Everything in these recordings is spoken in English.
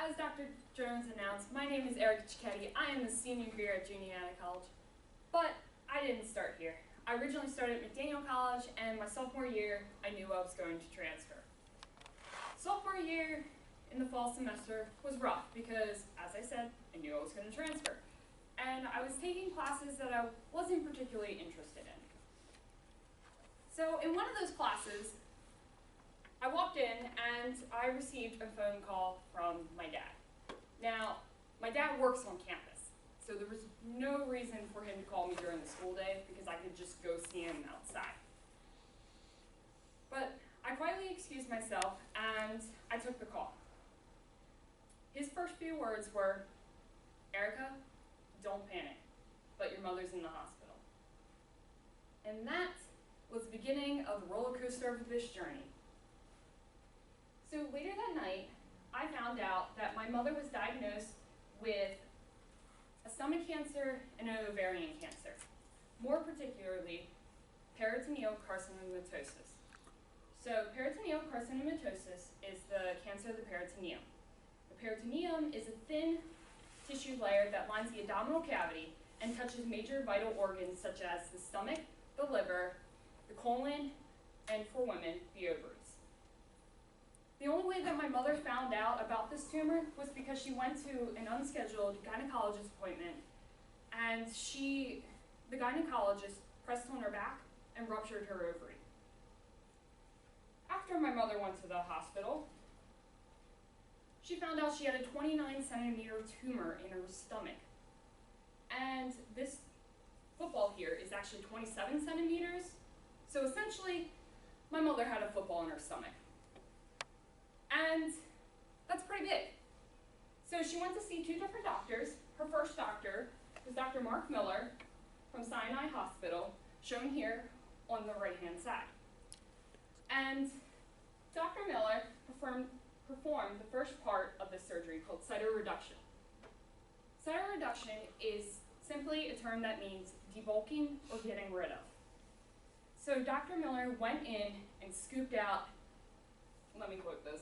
as Dr. Jones announced, my name is Erica Cicchetti. I am a senior here at Juniata College, but I didn't start here. I originally started at McDaniel College, and my sophomore year, I knew I was going to transfer. Sophomore year in the fall semester was rough because, as I said, I knew I was going to transfer. And I was taking classes that I wasn't particularly interested in. So in one of those classes, I walked in and I received a phone call from my dad. Now, my dad works on campus, so there was no reason for him to call me during the school day because I could just go see him outside. But I quietly excused myself and I took the call. His first few words were, "Erica, don't panic, but your mother's in the hospital." And that was the beginning of the roller coaster of this journey. So later that night, I found out that my mother was diagnosed with a stomach cancer and an ovarian cancer, more particularly peritoneal carcinomatosis. So peritoneal carcinomatosis is the cancer of the peritoneum. The peritoneum is a thin tissue layer that lines the abdominal cavity and touches major vital organs such as the stomach, the liver, the colon, and for women, the ovaries. The only way that my mother found out about this tumor was because she went to an unscheduled gynecologist appointment, and the gynecologist pressed on her back and ruptured her ovary. After my mother went to the hospital, she found out she had a 29-centimeter tumor in her stomach. And this football here is actually 27 centimeters. So essentially, my mother had a football in her stomach. And that's pretty big. So she went to see two different doctors. Her first doctor was Dr. Mark Miller from Sinai Hospital, shown here on the right-hand side. And Dr. Miller performed the first part of the surgery called cytoreduction. Cytoreduction is simply a term that means debulking or getting rid of. So Dr. Miller went in and scooped out, let me quote this,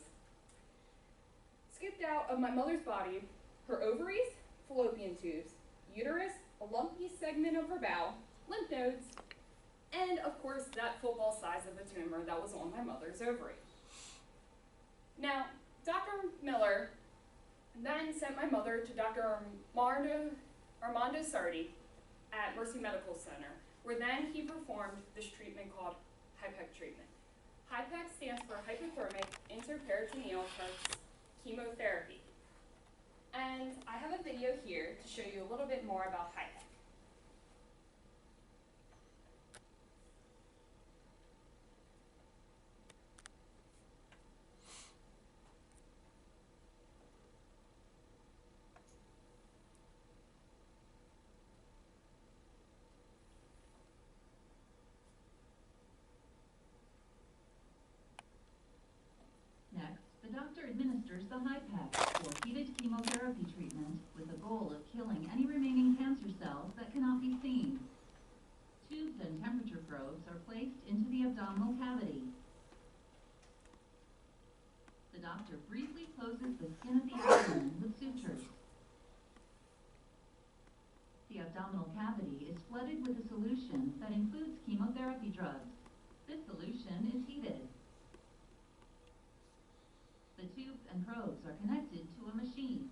scooped out of my mother's body her ovaries, fallopian tubes, uterus, a lumpy segment of her bowel, lymph nodes, and of course that football size of a tumor that was on my mother's ovary. Now, Dr. Miller then sent my mother to Dr. Armando Sardi at Mercy Medical Center, where then he performed this treatment called HIPEC treatment. HIPEC stands for hypothermic intraperitoneal chemotherapy. And I have a video here to show you a little bit more about HIPEC. Next, the doctor administers the HIPEC, or heated chemotherapy treatment, with the goal of killing any remaining cancer cells that cannot be seen. Tubes and temperature probes are placed into the abdominal cavity. The doctor briefly closes the skin of the abdomen with sutures. The abdominal cavity is flooded with a solution that includes chemotherapy drugs. This solution is heated. The tubes and probes are connected to a machine.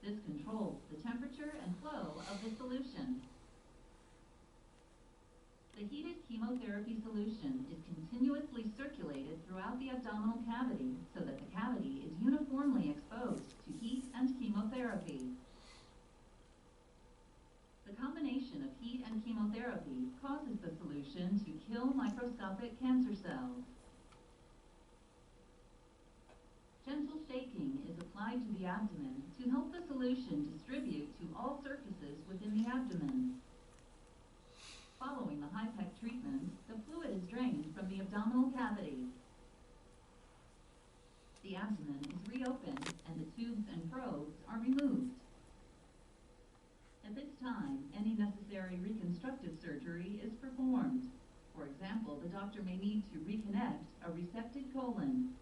This controls the temperature and flow of the solution. The heated chemotherapy solution is continuously circulated throughout the abdominal cavity so that the cavity is uniformly exposed to heat and chemotherapy. The combination of heat and chemotherapy causes the solution to kill microscopic cancer cells. Gentle shaking is applied to the abdomen to help the solution distribute to all surfaces within the abdomen. Following the HIPEC treatment, the fluid is drained from the abdominal cavity. The abdomen is reopened and the tubes and probes are removed. At this time, any necessary reconstructive surgery is performed. For example, the doctor may need to reconnect a resected colon.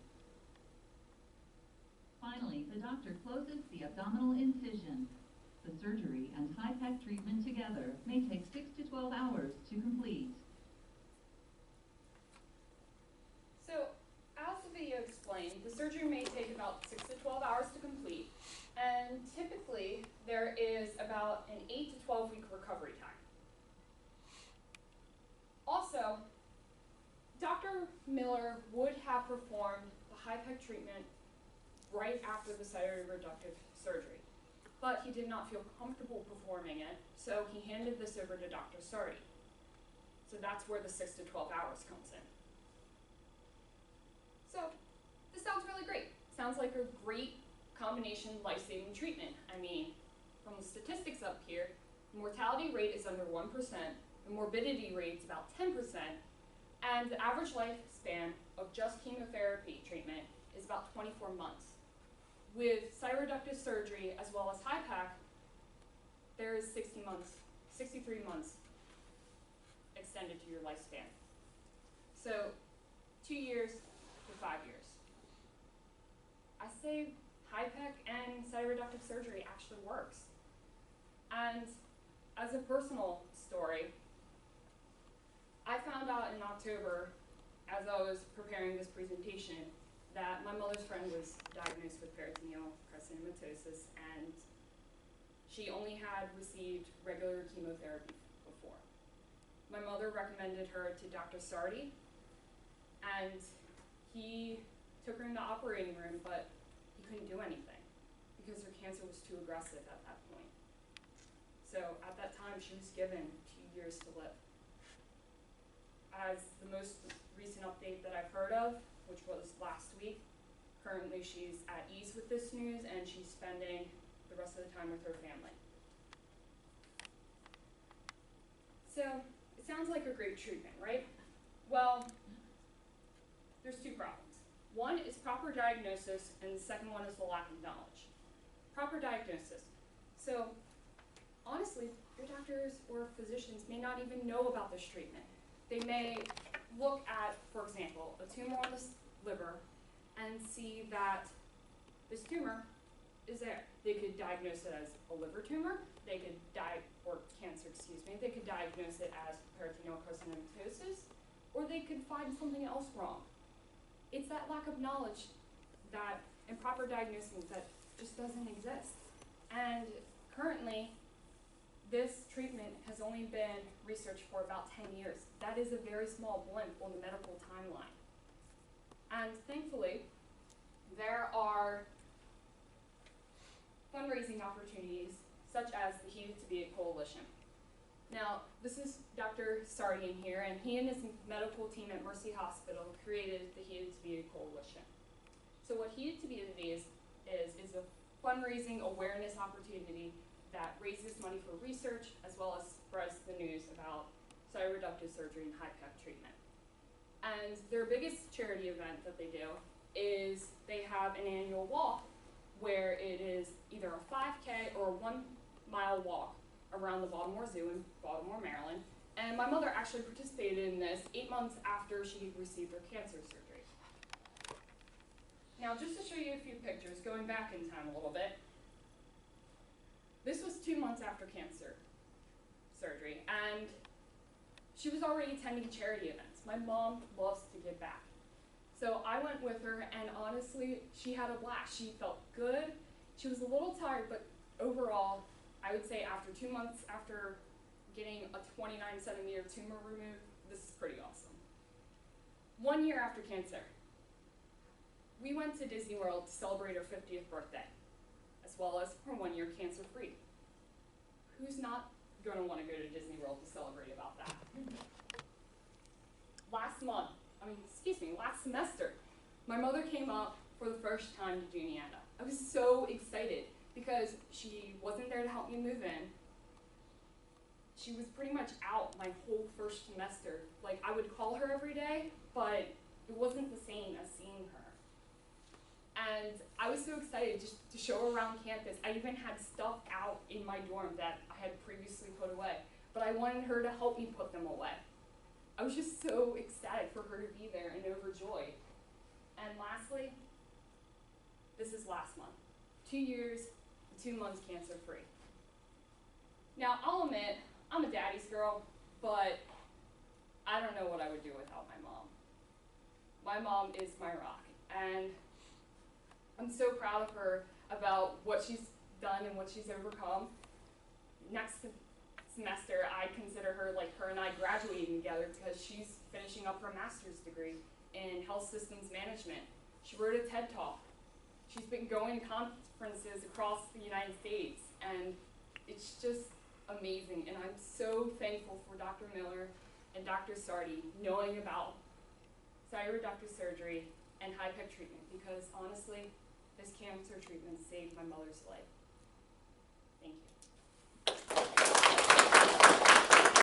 Finally, the doctor closes abdominal incision. The surgery and HIPEC treatment together may take 6 to 12 hours to complete. So, as the video explained, the surgery may take about 6 to 12 hours to complete, and typically there is about an 8 to 12 week recovery time. Also, Dr. Miller would have performed the HIPEC treatment right after the cytoreductive surgery, but he did not feel comfortable performing it, so he handed this over to Dr. Sardi. So that's where the 6 to 12 hours comes in. So this sounds really great. Sounds like a great combination life-saving treatment. I mean, from the statistics up here, the mortality rate is under 1%, the morbidity rate is about 10%, and the average lifespan of just chemotherapy treatment is about 24 months. With cytoreductive surgery as well as HIPEC, there is 63 months extended to your lifespan. So 2 years to 5 years. I say HIPEC and cytoreductive surgery actually works. And as a personal story, I found out in October, as I was preparing this presentation, that my mother's friend was diagnosed with peritoneal carcinomatosis, and she only had received regular chemotherapy before. My mother recommended her to Dr. Sardi, and he took her in the operating room, but he couldn't do anything because her cancer was too aggressive at that point. So at that time, she was given 2 years to live. As the most recent update that I've heard of, which was last week, currently she's at ease with this news and she's spending the rest of the time with her family. So it sounds like a great treatment, right? Well, there's two problems. One is proper diagnosis, and the second one is the lack of knowledge. Proper diagnosis. So honestly, your doctors or physicians may not even know about this treatment. They may look at, for example, a tumor on the liver and see that this tumor is there. They could diagnose it as a liver tumor, they could they could diagnose it as peritoneal carcinomatosis, or they could find something else wrong. It's that lack of knowledge that and proper diagnosis that just doesn't exist. And currently, this treatment has only been researched for about 10 years. That is a very small blimp on the medical timeline. And thankfully, there are fundraising opportunities such as the Heated to Be a Coalition. Now, this is Dr. Sardi in here, and he and his medical team at Mercy Hospital created the Heated to Be a Coalition. So what Heated to Be is a fundraising awareness opportunity that raises money for research as well as spreads the news about cytoreductive surgery and HIPEC treatment. And their biggest charity event that they do is they have an annual walk where it is either a 5K or a 1 mile walk around the Baltimore Zoo in Baltimore, Maryland. And my mother actually participated in this 8 months after she received her cancer surgery. Now, just to show you a few pictures, going back in time a little bit, this was 2 months after cancer surgery, and she was already attending charity events. My mom loves to give back. So I went with her, and honestly, she had a blast. She felt good. She was a little tired, but overall, I would say after 2 months after getting a 29-centimeter tumor removed, this is pretty awesome. 1 year after cancer, we went to Disney World to celebrate her 50th birthday, as well as her 1 year cancer-free. Who's not going to want to go to Disney World to celebrate about that? Last semester, my mother came up for the first time to Juniata. I was so excited because she wasn't there to help me move in. She was pretty much out my whole first semester. Like, I would call her every day, but it wasn't the same as seeing her. And I was so excited just to show her around campus. I even had stuff out in my dorm that I had previously put away, but I wanted her to help me put them away. I was just so ecstatic for her to be there and overjoyed. And lastly, this is last month. 2 years 2 months cancer-free. Now, I'll admit, I'm a daddy's girl, but I don't know what I would do without my mom. My mom is my rock, and I'm so proud of her about what she's done and what she's overcome. Next semester, I consider her, like, her and I graduating together because she's finishing up her master's degree in health systems management. She wrote a TED Talk. She's been going to conferences across the United States, and it's just amazing. And I'm so thankful for Dr. Miller and Dr. Sardi knowing about cytoreductive surgery and HIPEC treatment, because honestly, this cancer treatment saved my mother's life. Thank you.